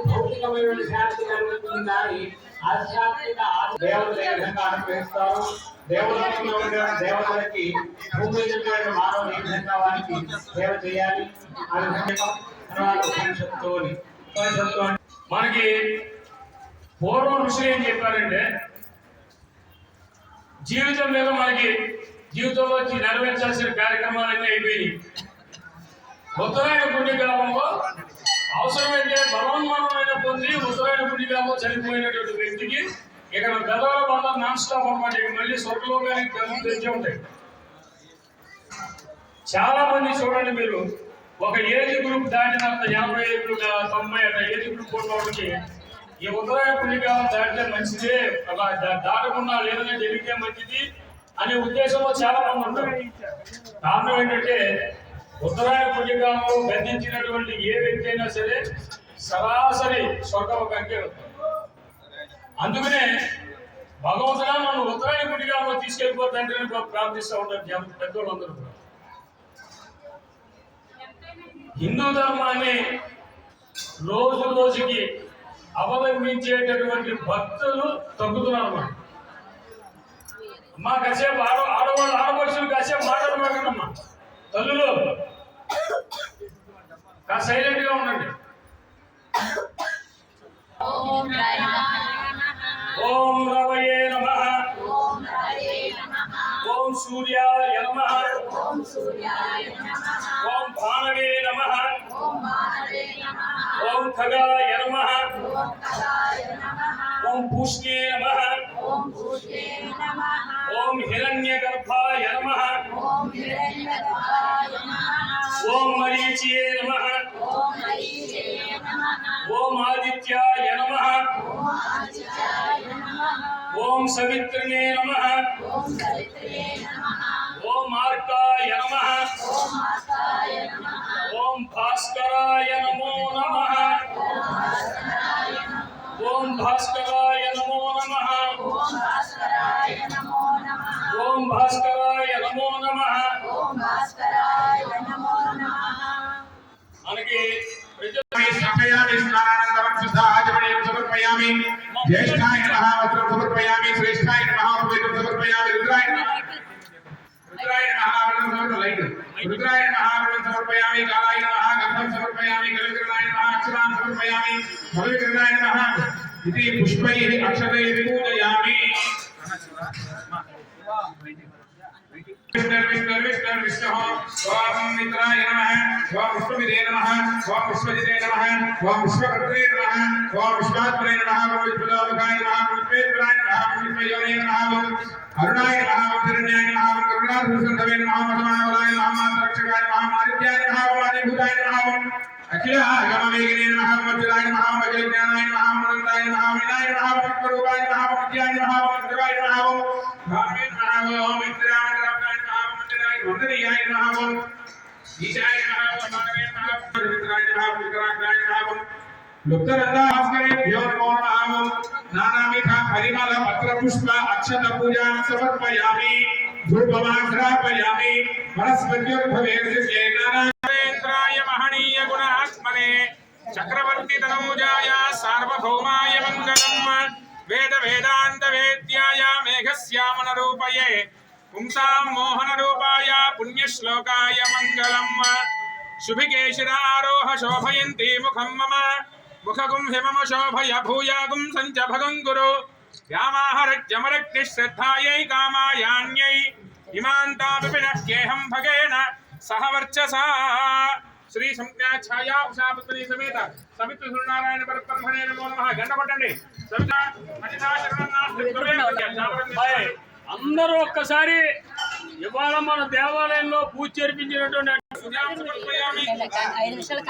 భౌతికమైన శాంతి కలుగుతుంది కానీ ఆధ్యాత్మిక దేవుడు ఏ విధంగా అనుగ్రహిస్తారు. దేవుళ్ళలో ఉండే దేవతలకి భూమి మానవులు ఏ విధంగా వారికి సేవ చేయాలి ఆ విధంగా మనకి పూర్వం ఋషులు ఏం చెప్పారంటే జీవితం మీద మనకి జీవితంలో నెరవేర్చాల్సిన కార్యక్రమాలన్నీ అయిపోయినాయి. ఉత్తరాయణ పుణ్యకాలంలో అవసరమైతే భగవన్మానమైన పొంది ఉత్తరాయణ పుణ్యకాలంలో చనిపోయినటువంటి వ్యక్తికి ఇక్కడ గదల బంధం నాన్ స్టాప్ అనమాట. ఇక మళ్ళీ స్వర్గలోకానికి తెచ్చి ఉంటాయి. చాలా మంది చూడండి మీరు ఒక ఏజ్ గ్రూప్ దాటినంత 50 ఏళ్ళు 90 అట్లా ఏజ్ గ్రూప్ ఉన్న వాళ్ళకి ఈ ఉత్తరాయణ పుణ్యకాలం దాటితే మంచిదే, అలా దాటకుండా లేదనే జరిగితే మంచిది అనే ఉద్దేశంలో చాలా మంది ఉంటారు. కారణం ఏంటంటే ఉత్తరాయణ పుణ్యకాలంలో బంధించినటువంటి ఏ వ్యక్తి అయినా సరే సరాసరి స్వర్గలోకానికి వెళ్తారు. అందుకనే భగవంతుడా నన్ను ఉత్తరాయణ పుణ్యకాలంలో తీసుకెళ్ళిపోతాంటే ప్రార్థిస్తూ ఉంటారు పెద్దోళ్ళందరూ. హిందూ ధర్మాన్ని రోజు రోజుకి అవలంబించేటటువంటి భక్తులు తగ్గుతున్నారు అన్నమాట. అమ్మా కాసేపు ఆడవాళ్ళు ఆడపడుచులు కాసేపు మాట్లాడమాకండమ్మా. తల్లులు కాస్త సైలెంట్ గా ఉండండి. ఓం రవయే నమః, ఓం సూర్యాయ నమః, ఓం భానవే నమః, ఓం ఖగాయ నమః, ఓం పూష్ణే నమః, ఓం హిరణ్యగర్భాయ నమః, ఓం మరీచయే నమః, ఓం ఆదిత్యాయ నమః, ఓం సవిత్రనే నమః, ఓం మార్కాయ నమః, ఓం భాస్కరాయ నమో నమః, ఓం భాస్కరాయ నమో నమః, ఓం భాస్కరాయ నమో నమః. మనకి సమర్పయామి. జ్యేష్ఠాయ నమః వస్త్రం సమర్పయామి. శ్రేష్ఠాయ నమః పవిత్రం సమర్పయామి. రుద్రాయ నమః రుద్రాయ నమః సమర్పయామి. కాలాయ నమః గంధం సమర్పయామి. కలకరణాయ నమః అక్షరాన్ సమర్పయామి. భవికరణాయ నమః ఇది పుష్పైః అక్షరైః పూజయామి. विष्णु ओम मित्राय नमः, ओम विष्णुविदे नमः, ओम विश्वजिते नमः, ओम विश्वकर्त्रे नमः, ओम विश्वात्मने नमः, ओम विष्णुलोकाय नमः, ओम विश्वेश्वराय नमः, ओम विश्वयोने नमः, ओम अरुणाय नमः, ओम हिरण्याय नमः, ओम करुणाधुसंधवे नमः, ओम समानवलाय नमः, ओम रक्षकाय नमः, ओम आदित्याय नमः, ओम आदिभूताय नमः, ओम अखिलागमवेगिने नमः, ओम वज्राय नमः, ओम अखिलज्ञानाय नमः, ओम अनन्ताय नमः, ओम विनाय नमः, ओम विश्वरूपाय नमः, ओम विद्याय नमः, ओम इंद्राय नमः, ओम भावे नमः, ओम इंद्राय वंदनीयाय नमः, ओम ईशाय नमः, ओम मानवे नमः, ओम पवित्राय नमः, ओम विकराग्राय नमः, ओम लुप्तरन्दाभास्करेभ्यो नमो नमः, ओम नानाविध परिमल पत्र पुष्प अक्षत पूजां समर्पयामि. धूपमाघ्रापयामि. वनस्पत्युर्भवेर्षे नारायणेन्द्राय महनीय गुणात्मने चक्रवर्ती तनूजाय सार्वभौमाय मंगलम्. वेद वेदांत वेद्याय मेघश्यामन रूपये पुंसां मोहन रूपाय पुण्यश्लोकाय मंगलम्. शुभिके शिरारोह शोभयन्ति मुखं मम मुखगुं हिमम शोभय भूयागुं सञ्च भगं गुरु व्यामाहरज्यमरग्निश्रद्धायै कामायान्यै इमान्तापिनह्येहं भगेन सह वर्चसा. श्री संज्ञा छाया उषापत्नी समेत सवित्र सूर्यनारायण परब्रह्मणे नमो नमः. गंड కొట్టండి. సవితా అనితా శరణార్థి అందరూ ఒక్కసారి ఇవాళ మన దేవాలయంలో పూజ జరిపించినటువంటి 5 నిమిషాలు